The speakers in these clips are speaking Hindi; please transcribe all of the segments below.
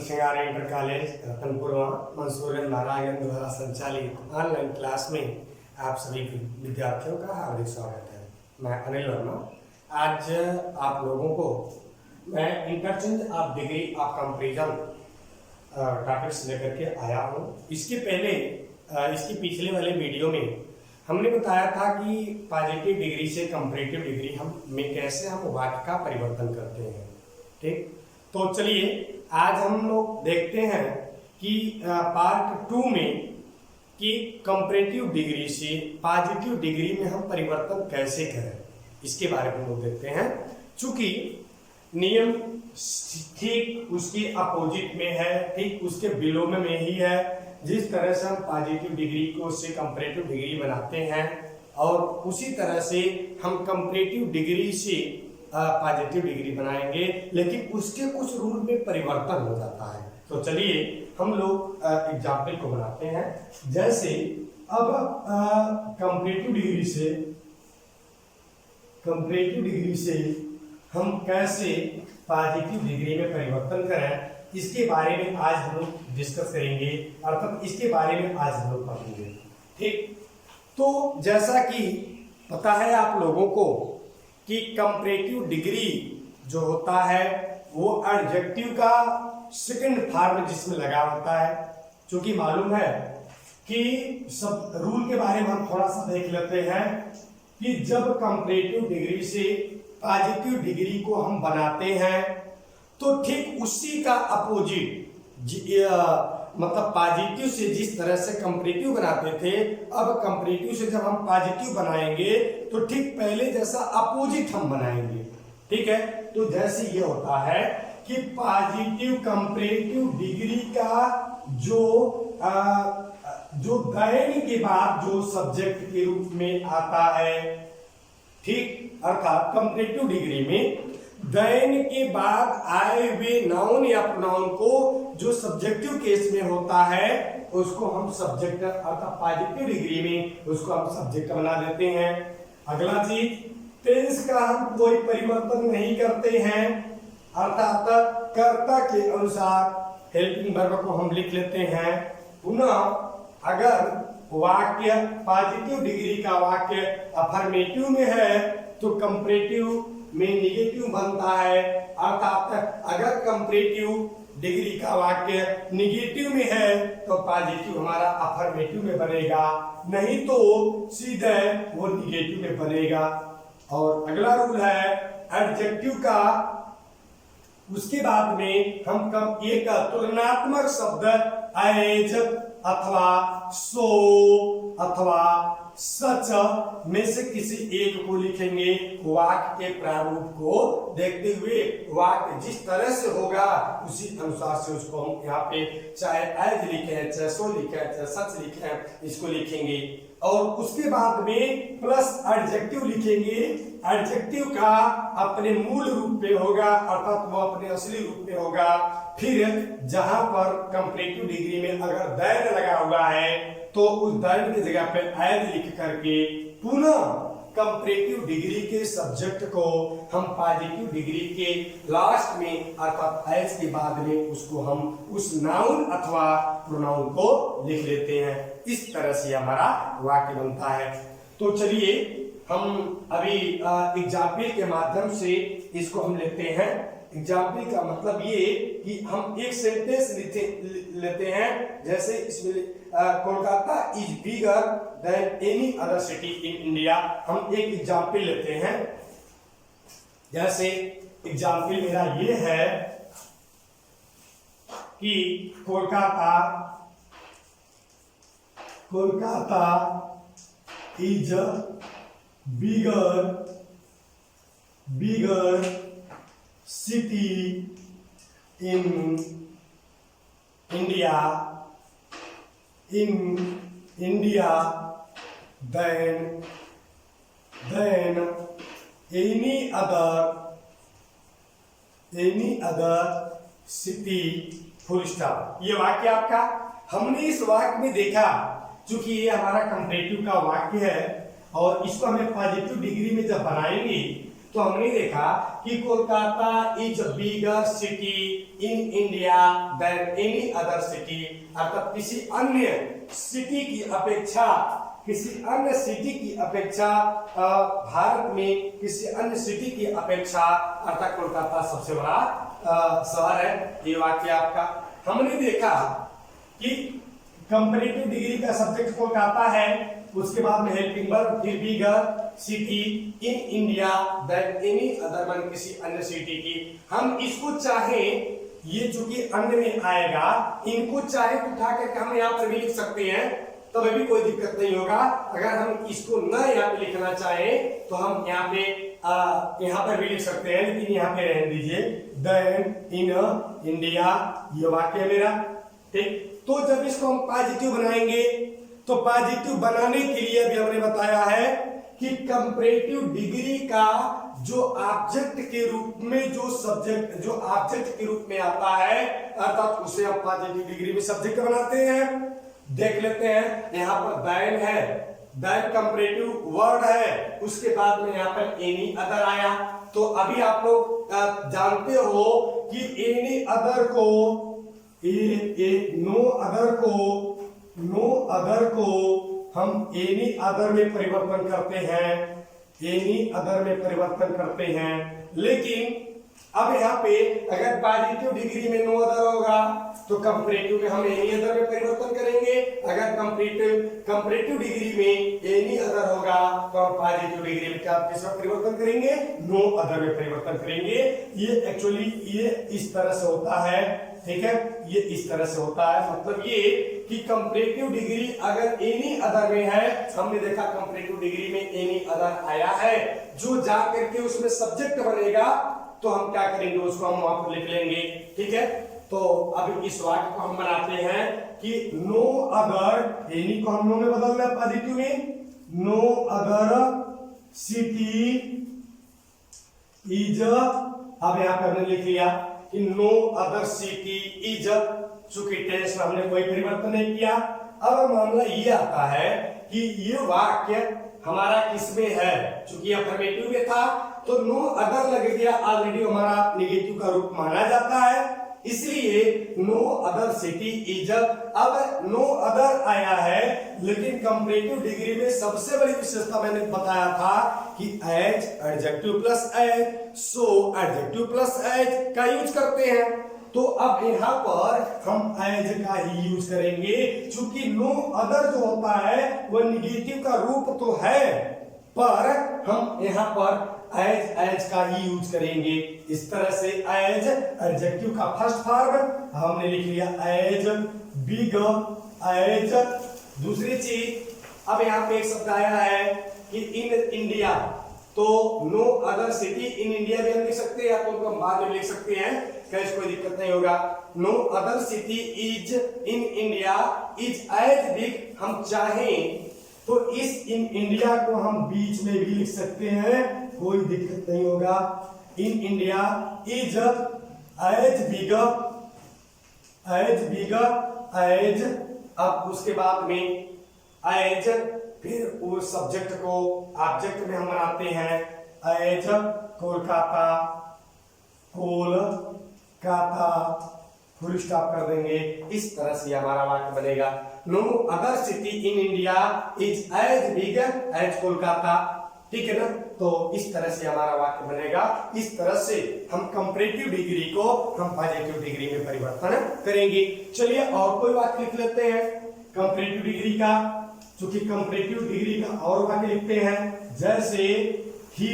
सिंगार इंटर कॉलेज रतनपुर मंसूरन नारायण द्वारा संचालित ऑनलाइन क्लास में आप सभी विद्यार्थियों का हार्दिक स्वागत है। मैं अनिल वर्मा। आज आप लोगों को मैं interchange of degree of comparison topics लेकर के आया हूँ। इसके पहले इसके पिछले वाले वीडियो में हमने बताया था कि पॉजिटिव डिग्री से कंपैरेटिव डिग्री में कैसे हम वाक्य का परिवर्तन करते हैं। ठीक, तो चलिए आज हम लोग देखते हैं कि पार्ट 2 में कि कंपैरेटिव डिग्री से पॉजिटिव डिग्री में हम परिवर्तन कैसे करें, इसके बारे में हम लोग देखते हैं। चूंकि नियम ठीक उसके अपोजिट में है, ठीक उसके विलोम में ही है। जिस तरह से हम पॉजिटिव डिग्री को से कंपैरेटिव डिग्री बनाते हैं और उसी तरह से हम कंपैरेटिव डिग्री से पॉजिटिव डिग्री बनाएंगे, लेकिन उसके कुछ रूल में परिवर्तन हो जाता है। तो चलिए हम लोग एग्जाम्पल को बनाते हैं। जैसे अब कंपैरेटिव डिग्री से हम कैसे पॉजिटिव डिग्री में परिवर्तन करें, इसके बारे में आज हम लोग डिस्कस करेंगे, अर्थात इसके बारे में आज हम लोग पढ़ेंगे। ठीक, तो जैसा कि पता है आप लोगों को कि कंपैरेटिव डिग्री जो होता है वो एडजेक्टिव का सेकंड फॉर्म जिसमें लगा होता है। क्योंकि मालूम है कि सब रूल के बारे में हम थोड़ा सा देख लेते हैं कि जब कंपैरेटिव डिग्री से पॉजिटिव डिग्री को हम बनाते हैं तो ठीक उसी का अपोजिट मतलब पॉजिटिव से जिस तरह से कंपैरेटिव बनाते थे, अब कंपैरेटिव से जब हम पॉजिटिव बनाएंगे तो ठीक पहले जैसा अपोजिट हम बनाएंगे। ठीक है, तो जैसे ये होता है कि पॉजिटिव कंपैरेटिव डिग्री का जो देन के बाद जो सब्जेक्ट के रूप में आता है, ठीक, अर्थात कंपैरेटिव डिग्री में देन के बाद आए हुए नाउन या प्रोनाउन को जो सब्जेक्टिव केस में होता है उसको हम सब्जेक्ट, अर्थात पॉजिटिव डिग्री में उसको हम सब्जेक्ट बना देते हैं। अगला चीज, टेंस का हम कोई परिवर्तन नहीं करते हैं, अर्थात कर्ता के अनुसार हेल्पिंग वर्ब को हम लिख लेते हैं। पुनः अगर वाक्य पॉजिटिव डिग्री का वाक्य अफर्मेटिव में है तो कंपैरेटिव में निगेटिव बनता है, अर्थात अगर कंपैरेटिव डिग्री का वाक्य निगेटिव में है तो पॉजिटिव हमारा अफर्मेटिव में बनेगा, नहीं तो सीधे वो निगेटिव में बनेगा। और अगला रूल है एडजेक्टिव का, उसके बाद में हम कब एक तुलनात्मक शब्द एज अथवा सो अथवा सच में से किसी एक को लिखेंगे। वाक्य के प्रारूप को देखते हुए वाक्य जिस तरह से होगा उसी अनुसार से उसको हम यहाँ पे चाहे एज लिखे, चाहे सो लिखे, चाहे सच लिखे, इसको लिखेंगे। और उसके बाद में प्लस एडजेक्टिव लिखेंगे। एडजेक्टिव का अपने मूल रूप में होगा, अर्थात वो अपने असली रूप में होगा। फिर जहां पर कंपैरेटिव डिग्री में अगर देन लगा हुआ है तो उस देन की जगह पे एज लिख करके पुनः कंपैरेटिव डिग्री के सब्जेक्ट को हम पॉजिटिव डिग्री के लास्ट में अर्थात एज के बाद में उसको हम उस नाउन अथवा प्रोनाउन को लिख लेते हैं। इस तरह से हमारा वाक्य बनता है। तो चलिए हम अभी एग्जाम्पल के माध्यम से इसको हम लेते हैं। एग्जाम्पल का मतलब ये कि हम एक सेंटेंस लेते हैं। जैसे इसमें Kolkata is bigger than any other city in India. हम एक एग्जाम्पल लेते हैं। जैसे एग्जाम्पल मेरा ये है कि Kolkata is bigger city in India than any other city full stop. ये वाक्य आपका, हमने इस वाक्य में देखा चूंकि ये हमारा कंपैरेटिव का वाक्य है और इसको हमें पॉजिटिव डिग्री में जब बनाएंगे तो हमने देखा कि Kolkata is bigger city in India than any other city, अर्थात किसी अन्य सिटी की अपेक्षा, किसी अन्य सिटी की अपेक्षा भारत में किसी अन्य सिटी की अपेक्षा अर्थात कोलकाता सबसे बड़ा शहर है। ये वाक्य आपका। हमने देखा कि कंपैरेटिव डिग्री का सब्जेक्ट कोलकाता है, उसके बाद में हेल्पिंग वर्ब, फिर bigger city in India than any other one, किसी अन्य सिटी की। हम इसको चाहे, ये चूंकि अन्य में आएगा, इनको चाहे तो उठा करके हम यहाँ पर भी लिख सकते हैं, तब भी कोई दिक्कत नहीं होगा। अगर हम इसको न यहाँ पे लिखना चाहे तो हम यहाँ पे यहाँ पर भी लिख सकते हैं, लेकिन यहाँ पे रहने दीजिए देन इन इंडिया, ये वाक्य मेरा। ठीक, तो जब इसको हम पॉजिटिव बनाएंगे तो पॉजिटिव बनाने के लिए अभी हमने बताया है कि कंपैरेटिव डिग्री का जो ऑब्जेक्ट के रूप में जो सब्जेक्ट जो ऑब्जेक्ट के रूप में आता है, अर्थात उसे हम पॉजिटिव डिग्री में सब्जेक्ट बनाते हैं। देख लेते हैं, यहाँ पर दैन है, दैन कंपैरेटिव वर्ड है, उसके बाद में यहाँ पर एनी अदर आया। तो अभी आप लोग जानते हो कि एनी अदर को नो अदर को हम एनी अदर में परिवर्तन करते हैं, एनी अदर में परिवर्तन करते हैं। लेकिन अब यहाँ पे अगर पॉजिटिव डिग्री में नो अदर होगा तो कंपैरेटिव में हम एनी अदर में परिवर्तन करेंगे। अगर कंपैरेटिव डिग्री में एनी अदर होगा तो हम पॉजिटिव डिग्री में क्या किसमें परिवर्तन करेंगे? नो अदर में परिवर्तन करेंगे। ये एक्चुअली ये इस तरह से होता है, ठीक है, ये इस तरह से होता है। मतलब ये कि कंपैरेटिव डिग्री अगर एनी अदर में है, हमने देखा कंपैरेटिव डिग्री में एनी अदर आया है, जो जा करके उसमें सब्जेक्ट बनेगा तो हम क्या करेंगे, उसको हम वहां पर लिख लेंगे। ठीक है, तो अब इस वाक्य को हम बनाते हैं कि नो अदर, एनी को हम नो में बदलना है पॉजिटिव में, नो अदर सिटी इज, अब यहां पे हमने लिख लिया कि नो अदर सिटी इज, चूंकि टेंस में हमने कोई परिवर्तन नहीं किया। अब मामला ये आता है कि ये वाक्य हमारा किसमें है, चूंकि अफर्मेटिव में था तो नो अदर लग गया, ऑलरेडी हमारा नेगेटिव का रूप माना जाता है, इसलिए नो अदर सिटी इज। अब नो अदर आया है, लेकिन कंपैरेटिव डिग्री में सबसे बड़ी विशेषता मैंने बताया था कि एज, एडजेक्टिव प्लस एज, सो एडजेक्टिव प्लस एज का यूज करते हैं। तो अब यहाँ पर हम एज का ही यूज करेंगे, क्योंकि नो अदर जो होता है वह निगेटिव का रूप तो है, पर हम यहाँ पर एज का ही यूज करेंगे। इस तरह से एज एडजेक्टिव का फर्स्ट फॉर्म हमने लिख लिया एज, बिग एज। दूसरी चीज, अब यहाँ पे एक शब्द आया है कि इन इंडिया, तो no other city in India भी हम लिख सकते हैं, या तो उनको हम बाद में लिख सकते हैं, कैसे कोई दिक्कत नहीं होगा। No other city is in India is as big, हम चाहें तो इस इन इंडिया को हम बीच में भी लिख सकते हैं, कोई दिक्कत नहीं होगा। In India is as big, as big as, अब उसके बाद में एज, फिर उस सब्जेक्ट को ऑब्जेक्ट में हम बनाते हैं as Kolkata, Kolkata, full stop कर देंगे। इस तरह से हमारा वाक्य बनेगा, no other city in India is as big as Kolkata. ठीक है ना, तो इस तरह से हमारा वाक्य बनेगा। इस तरह से हम कंपैरेटिव डिग्री को हम पॉजिटिव डिग्री में परिवर्तन करेंगे। चलिए और कोई वाक्य लिख लेते हैं कंपैरेटिव डिग्री का, चूंकि कंपैरेटिव डिग्री का और वाक्य लिखते हैं, जैसे he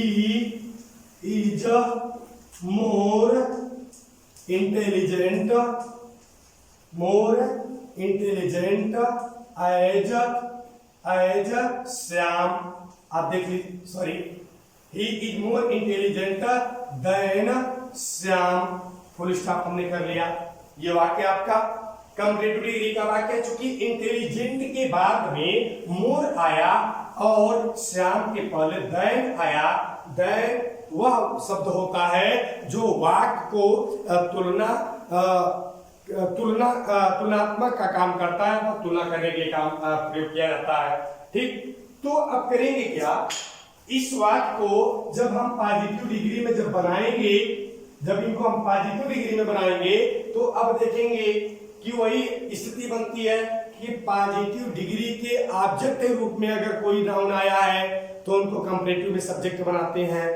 is more intelligent, more intelligent as Shyam. आप देख लीजिए, sorry, he is more intelligent than Shyam, full stop हमने कर लिया। ये वाक्य आपका कंपैरेटिव डिग्री का वाक्य, चूंकि इंटेलिजेंट के बाद में मोर आया और श्याम के पहले देन आया। देन वह शब्द होता है जो वाक्य को तुलनात्मक का काम करता है, तुलना करने के काम प्रयोग किया जाता है। ठीक, तो अब करेंगे क्या, इस वाक्य को जब हम पॉजिटिव डिग्री में जब बनाएंगे, जब इनको हम पॉजिटिव डिग्री में बनाएंगे तो अब देखेंगे कि वही स्थिति बनती है कि पॉजिटिव डिग्री के ऑब्जेक्ट के रूप में अगर कोई नाउन आया है तो उनको कंपैरेटिव में सब्जेक्ट बनाते हैं,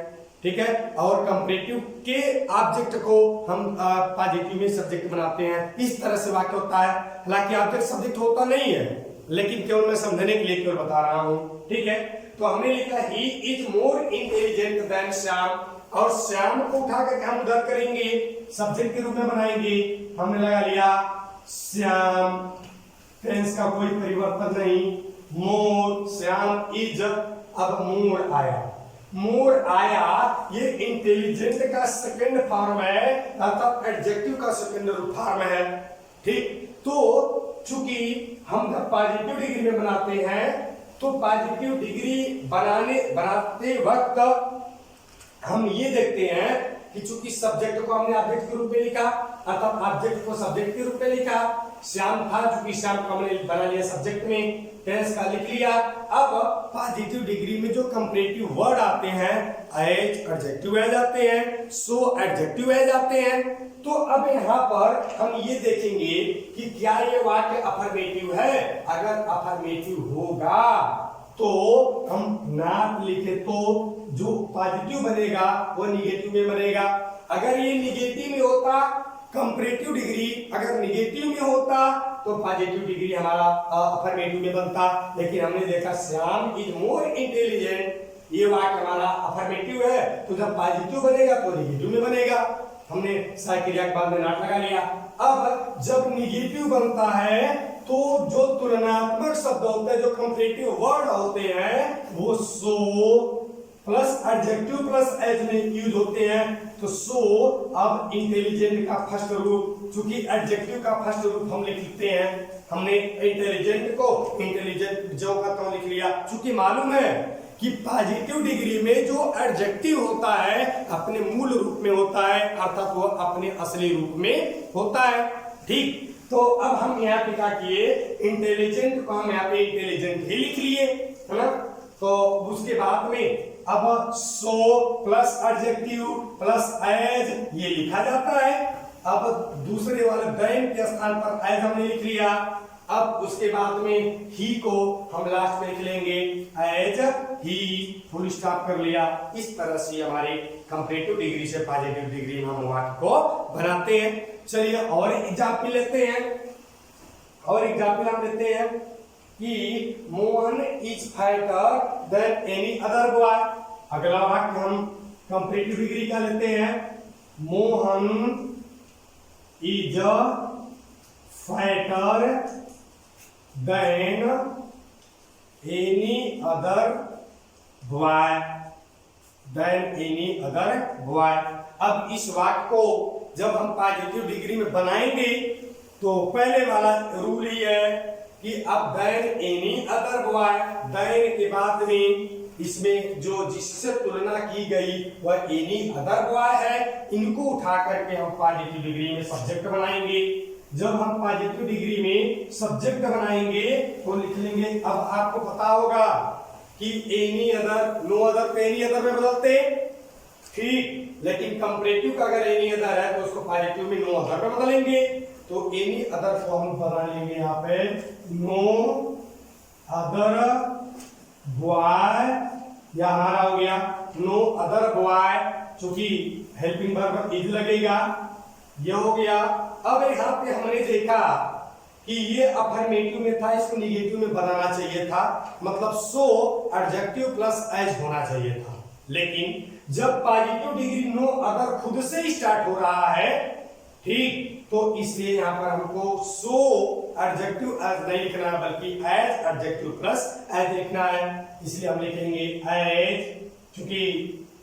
ठीक है, और कंपैरेटिव के ऑब्जेक्ट को हम पॉजिटिव में सब्जेक्ट बनाते हैं। इस तरह से वाक्य होता है। हालांकि ऑब्जेक्ट सब्जेक्ट होता नहीं है, लेकिन केवल मैं समझने के लिए केवल बता रहा हूं, ठीक है। तो हमने लिखा ही is more intelligent than Shyam, और श्याम को उठा करके हम उधर करेंगे, सब्जेक्ट के रूप में बनाएंगे। हमने लगा लिया श्याम, टेंस का कोई परिवर्तन नहीं, मोर, श्याम इज, अब मोर आया, मोर आया, ये इंटेलिजेंट का सेकंड फॉर्म है अर्थात एडजेक्टिव का सेकंड फॉर्म है, ठीक। तो चूंकि हम जब पॉजिटिव डिग्री में बनाते हैं तो पॉजिटिव डिग्री बनाते वक्त हम ये देखते हैं कि चूंकि सब्जेक्ट को हमने ऑब्जेक्ट के रूप में लिखा अर्थात ऑब्जेक्ट को सब्जेक्ट के रूप में लिखा, श्याम था, चूंकि श्याम को हमने बना लिया सब्जेक्ट में, टेंस का लिख लिया। अब पॉजिटिव डिग्री में जो कंपैरेटिव वर्ड आते हैं एज एडजेक्टिव एज आते हैं, सो एडजेक्टिव एज आते हैं। तो अब यहाँ पर हम ये देखेंगे कि क्या ये वाक्य अफर्मेटिव है। अगर अफर्मेटिव होगा तो हम नॉट लिखे तो जो पॉजिटिव बनेगा वो निगेटिव में बनेगा। अगर ये निगेटिव में होता कंपैरेटिव डिग्री, अगर निगेटिव में होता तो पॉजिटिव डिग्री हमारा अफर्मेटिव में बनता। लेकिन हमने देखा श्याम इज मोर इंटेलिजेंट, ये वाक्य हमारा अफर्मेटिव है, तो जब पॉजिटिव बनेगा तो निगेटिव में बनेगा। हमने सहायक क्रिया के बाद में नॉट लगा लिया। अब जब निगेटिव बनता है तो जो तुलनात्मक शब्द होते हैं, जो कंपैरेटिव वर्ड होते हैं, वो so plus adjective plus as में यूज होते हैं। तो सो अब इंटेलिजेंट का फर्स्ट रूप, चूंकि एडजेक्टिव का फर्स्ट रूप हम लिखते हैं, हमने इंटेलिजेंट को इंटेलिजेंट जो का तो लिख लिया। चूंकि मालूम है कि पॉजिटिव डिग्री में जो एडजेक्टिव होता है अपने मूल रूप में होता है अर्थात वो अपने असली रूप में होता है, ठीक। तो अब हम यहाँ पे क्या किए, इंटेलिजेंट को हम यहाँ पे इंटेलिजेंट ही लिख लिए, है ना। तो उसके बाद में अब so plus adjective plus as ये लिखा जाता है। अब दूसरे वाले देन के स्थान पर एज हमने लिख लिया। अब उसके बाद में ही को हम लास्ट में लिख लेंगे एज ही, फुल स्टॉप कर लिया। इस तरह से हमारे कंपैरेटिव डिग्री से पॉजिटिव डिग्री में हम वाक्य को बनाते हैं। चलिए और एग्जाम्पल लेते हैं, और एग्जाम्पल हम लेते हैं कि Mohan is fighter than any other boy. अगला वाक्य हम कंपैरेटिव डिग्री का लेते हैं, Mohan is fighter than any other boy, than any other boy. अब इस वाक्य को जब हम पॉजिटिव डिग्री में बनाएंगे तो पहले वाला रूल ही है कि अब than any other boy, than के बाद में इसमें जो जिससे तुलना की गई वह एनी अदर बॉय है, इनको उठा करके हम पॉजिटिव डिग्री में सब्जेक्ट बनाएंगे। जब हम पॉजिटिव डिग्री में सब्जेक्ट बनाएंगे तो लिख लेंगे। अब आपको पता होगा कि एनी अदर, नो अदर को एनी अदर में बदलते, ठीक, लेकिन कंपैरेटिव का अगर एनी अदर है तो उसको पॉजिटिव में नो अदर में बदलेंगे। तो एनी अदर को हम बना लेंगे यहाँ पे नो अदर बॉय, या हमारा हो गया नो अदर बॉय, चूंकि हेल्पिंग वर्ब इज लगेगा, ये हो गया। अब यहाँ पे हमने देखा कि ये अफर्मेटिव में था, इसको निगेटिव में बनाना चाहिए था, मतलब सो एडजेक्टिव प्लस एज होना चाहिए था। लेकिन जब पॉजिटिव डिग्री नो अदर खुद से स्टार्ट हो रहा है, ठीक, तो इसलिए यहाँ पर हमको सो एडजेक्टिव एज नहीं लिखना है बल्कि एज एडजेक्टिव प्लस एज लिखना है। इसलिए हम लिखेंगे एज, क्योंकि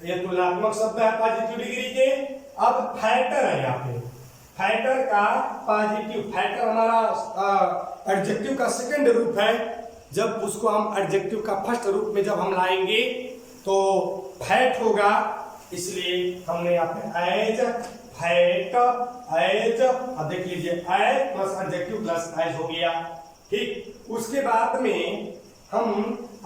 ये तुलनात्मक शब्द है पॉजिटिव डिग्री के। अब फैक्टर है यहाँ पे, फैक्टर का पॉजिटिव, फैक्टर हमारा एडजेक्टिव का सेकंड रूप है। जब उसको हम एडजेक्टिव का फर्स्ट रूप में जब हम लाएंगे तो फैट होगा, इसलिए हमने यहाँ पे एज फैट एज, अब देख लीजिए as plus adjective plus as हो गया, ठीक। उसके बाद में हम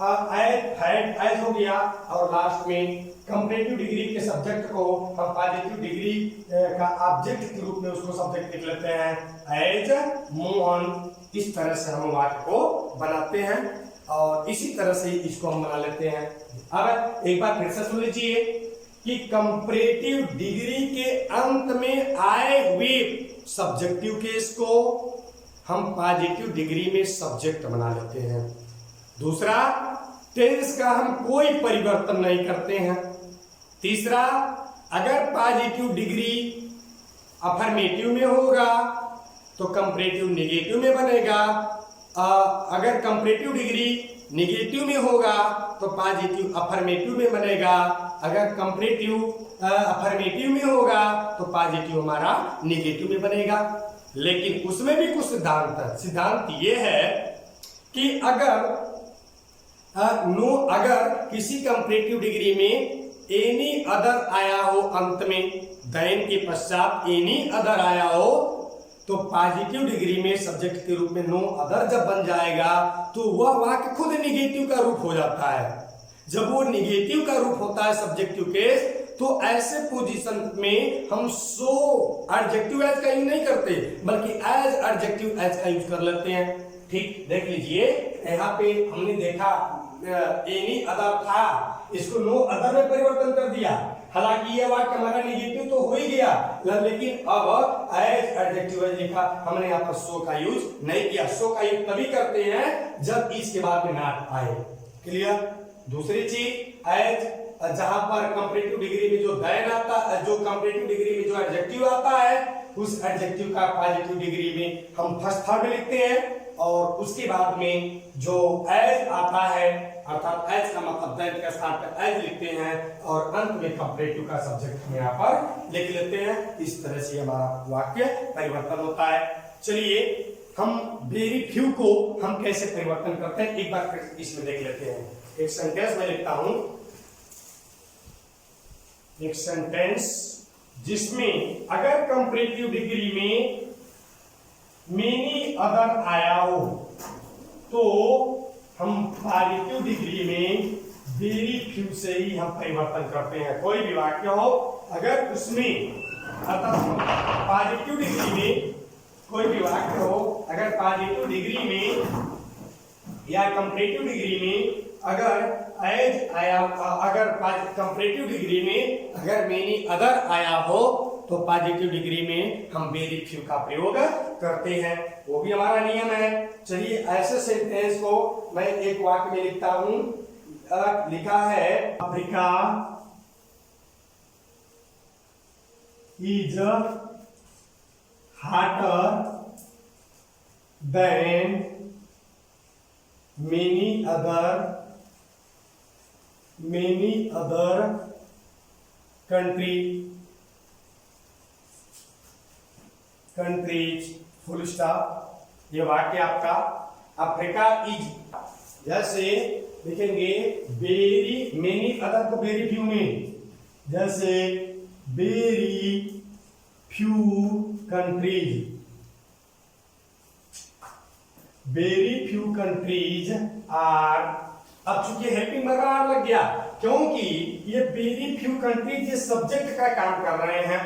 एज हो गया और लास्ट में कंपैरेटिव डिग्री के सब्जेक्ट को हम पॉजिटिव डिग्री का ऑब्जेक्ट के रूप में उसको सब्जेक्ट लिख लेते हैं एज मोहन। इस तरह से हम वाक्य को बनाते हैं और इसी तरह से इसको हम बना लेते हैं। अब एक बार फिर से सुन लीजिए कि कंपैरेटिव डिग्री के अंत में आए हुए सब्जेक्टिव केस को हम पॉजिटिव डिग्री में सब्जेक्ट बना लेते हैं। दूसरा, टेंस का हम कोई परिवर्तन नहीं करते हैं। तीसरा, अगर पॉजिटिव डिग्री अफर्मेटिव में होगा तो कंपैरेटिव नेगेटिव में बनेगा। अगर कंपैरेटिव डिग्री नेगेटिव में होगा तो पॉजिटिव अफर्मेटिव में बनेगा। अगर कंपैरेटिव अफर्मेटिव में होगा तो पॉजिटिव हमारा नेगेटिव में बनेगा। लेकिन उसमें भी कुछ सिद्धांत है। सिद्धांत ये है कि अगर अगर किसी कंपैरेटिव डिग्री में एनी अदर आया हो, अंत में देन के पश्चात एनी अदर आया हो, तो पॉजिटिव डिग्री में सब्जेक्ट के रूप में नो अदर जब बन जाएगा तो वह वाक्य खुद नेगेटिव का रूप हो जाता है। जब वो नेगेटिव का रूप होता है सब्जेक्टिव केस, तो ऐसे पोजीशन में हम सो एडजेक्टिव एज का यूज नहीं करते बल्कि एज एडजेक्टिव एज का यूज कर लेते हैं। ठीक, देख लीजिए यहाँ पे हमने देखा एनी अदर था, इसको नो अदर में परिवर्तन कर दिया। हालांकि ये वाक्य हमारा नेगेटिव तो हो ही गया, लेकिन अब एज एडजेक्टिव एज लिखा, हमने यहाँ पर सो का यूज नहीं किया। सो का यूज तभी करते हैं जब इसके बाद में नॉट आए। क्लियर? दूसरी चीज, एज जहां पर कंपैरेटिव डिग्री में जो देन आता, जो कंपैरेटिव डिग्री में जो एडजेक्टिव आता है, उस एडजेक्टिव का पॉजिटिव डिग्री में हम फर्स्ट थर्ड में लिखते हैं और उसके बाद में जो एज आता है, अर्थात एज का मतलब देन के स्थान पर एज लिखते हैं और अंत में कंपैरेटिव का सब्जेक्ट हम यहाँ पर लिख लेते हैं। इस तरह से हमारा वाक्य परिवर्तन होता है। चलिए हम वेरी फ्यू को हम कैसे परिवर्तन करते हैं एक बार इसमें देख लेते हैं। एक सेंटेंस में लिखता हूं, एक सेंटेंस जिसमें अगर कंपैरेटिव डिग्री में मेनी अदर आया हो तो हम पॉजिटिव डिग्री में वेरी फ्यू से ही हम परिवर्तन करते हैं। कोई भी वाक्य हो, अगर उसमें अर्थात पॉजिटिव डिग्री में कोई भी वाक्य हो, अगर पॉजिटिव डिग्री में या कंपैरेटिव डिग्री में अगर एज आया, अगर कंपैरेटिव डिग्री में अगर मेनी अदर आया हो तो पॉजिटिव डिग्री में हम वेरी फ्यू का प्रयोग करते हैं। वो भी हमारा नियम है। चलिए ऐसे सेंटेंस को मैं एक वाक्य में लिखता हूं। लिखा है Africa is hotter than many other countries full stop. ये वाक्य आपका अफ्रीका इज, जैसे लिखेंगे वेरी मेनी अदर को वेरी फ्यू में, जैसे वेरी फ्यू कंट्रीज आर। अब चूंकि हेल्पिंग वर्ब आर लग गया, क्योंकि ये वेरी फ्यू कंट्रीज ये सब्जेक्ट का काम कर रहे हैं।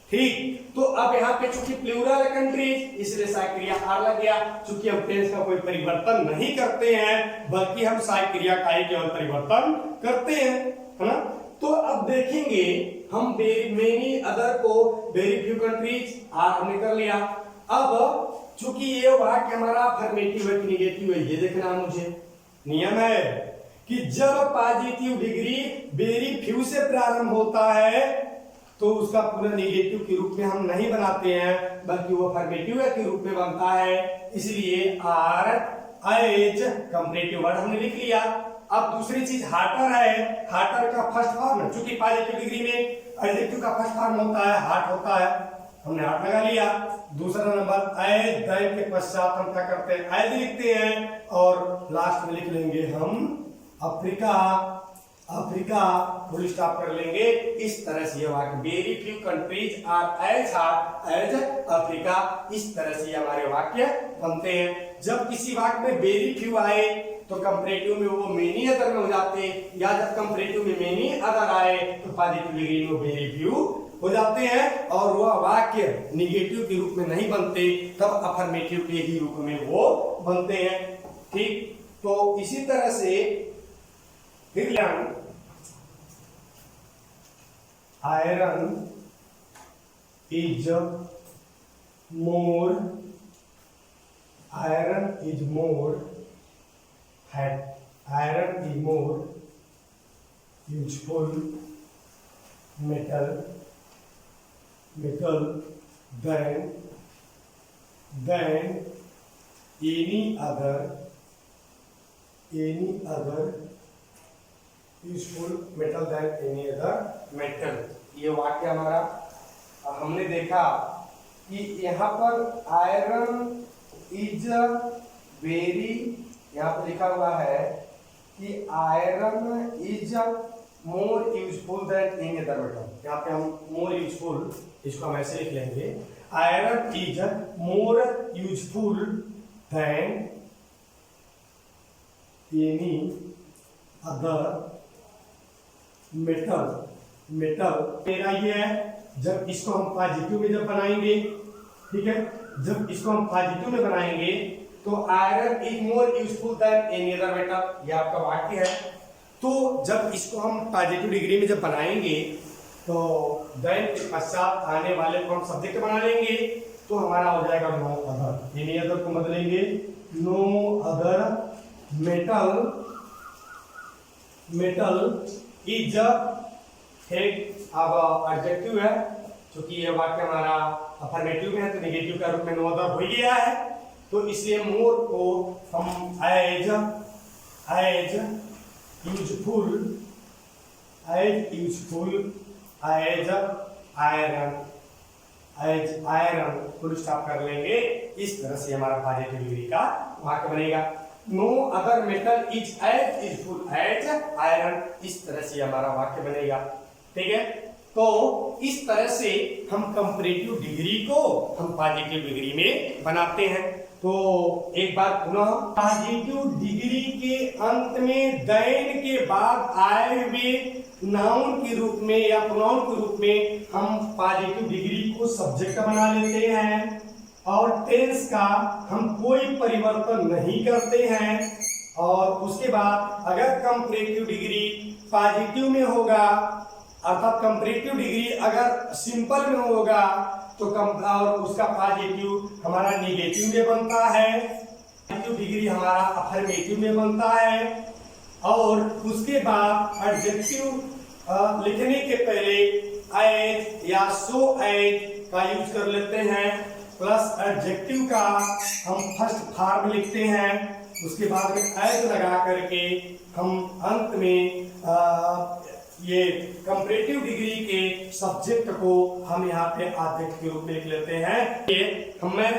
ठीक, तो अब यहाँ पे चूंकि प्लूरल कंट्रीज, इसलिए सहायक क्रिया आर लग गया। चूंकि हम टेंस का कोई परिवर्तन नहीं करते हैं बल्कि हम सहायक क्रिया का ही केवल परिवर्तन करते हैं, है ना। तो अब देखेंगे हम मेनी अदर को वेरी फ्यू कंट्रीज आर हमने कर लिया। अब चूंकि ये वाक्य हमारा अफर्मेटिव है कि नेगेटिव है, ये देखना मुझे। नियम है कि जब पॉजिटिव डिग्री वेरी फ्यू से प्रारंभ होता है तो उसका पूरा नेगेटिव के रूप में हम नहीं बनाते हैं बल्कि वो अफर्मेटिव के रूप में बनता है। इसलिए आर एज कंपैरेटिव वर्ड हमने लिख लिया। अब दूसरी चीज हार्टर है। हार्टर का फर्स्ट फॉर्म, चूंकि पॉजिटिव डिग्री में एडजेक्टिव का फर्स्ट फॉर्म होता है हार्ट होता है, हमने हार्ट लगा लिया। दूसरा नंबर एज, देन के पश्चात हम क्या करते हैं एज लिखते हैं और लास्ट में लिख लेंगे हम अफ्रीका अफ्रीका फुल स्टॉप कर लेंगे। इस तरह से ये वाक्य very few countries are as hard as Africa, इस तरह से हमारे वाक्य बनते हैं। जब किसी वाक्य में वेरी फ्यू आए तो कंपैरेटिव में वो मेनी अदर में हो जाते हैं, या जब कंपैरेटिव में मेनी अदर आए तो पॉजिटिव डिग्री में वेरी फ्यू हो जाते हैं, और वह वाक्य निगेटिव के रूप में नहीं बनते, तब अफर्मेटिव के ही रूप में वो बनते हैं। ठीक, तो इसी तरह से फिर iron is more, iron is more iron is more useful metal than any other useful metal than any other metal। ये वाक्य हमारा हमने देखा कि यहाँ पर आयरन इज वेरी, यहाँ पर लिखा हुआ है कि iron is more useful than any other metal. यहाँ पे हम मोर यूजफुल, इसको हम ऐसे लिख लेंगे, iron is more useful than any other metal. मेरा ये है, जब इसको हम पॉजिटिव में जब बनाएंगे, ठीक है, जब इसको हम पॉजिटिव में बनाएंगे तो iron is more useful than any other metal, ये आपका वाक्य है। तो जब इसको हम पॉजिटिव डिग्री में जब बनाएंगे तो देन के पश्चात आने वाले को हम सब्जेक्ट बना लेंगे, तो हमारा हो जाएगा नो अदर। एनी अदर को बदलेंगे नो अदर मेटल इज एक अब एडजेक्टिव है, क्योंकि ये वाक्य हमारा अफर्मेटिव में है तो नेगेटिव का रूप में नो अदर हो गया है, तो इसलिए मोर को हम as useful as iron full stop कर लेंगे। इस तरह से हमारा पॉजिटिव डिग्री का वाक्य बनेगा। No other metal is as useful as iron, इस तरह से हमारा वाक्य बनेगा। ठीक है, तो इस तरह से हम कंपैरेटिव डिग्री को हम पॉजिटिव डिग्री में बनाते हैं। तो एक बार पुनः, पॉजिटिव डिग्री के अंत में देन के बाद आए हुए नाउन के रूप में या प्रोनाउन के रूप में हम पॉजिटिव डिग्री को सब्जेक्ट बना लेते हैं, और टेंस का हम कोई परिवर्तन नहीं करते हैं। और उसके बाद अगर कंपैरेटिव डिग्री पॉजिटिव में होगा, अर्थात कंपैरेटिव डिग्री अगर सिंपल में होगा तो और उसका पॉजिटिव हमारा नेगेटिव में बनता है, पॉजिटिव डिग्री हमारा अफर्मेटिव में बनता है। और उसके बाद एडजेक्टिव लिखने के पहले एज या सो एज का यूज कर लेते हैं, प्लस एडजेक्टिव का हम फर्स्ट फॉर्म लिखते हैं, उसके बाद में एज लगा करके हम अंत में ये कंपैरेटिव डिग्री के सब्जेक्ट को हम यहाँ पे ऑब्जेक्ट के रूप में लिख लेते हैं। ये मैं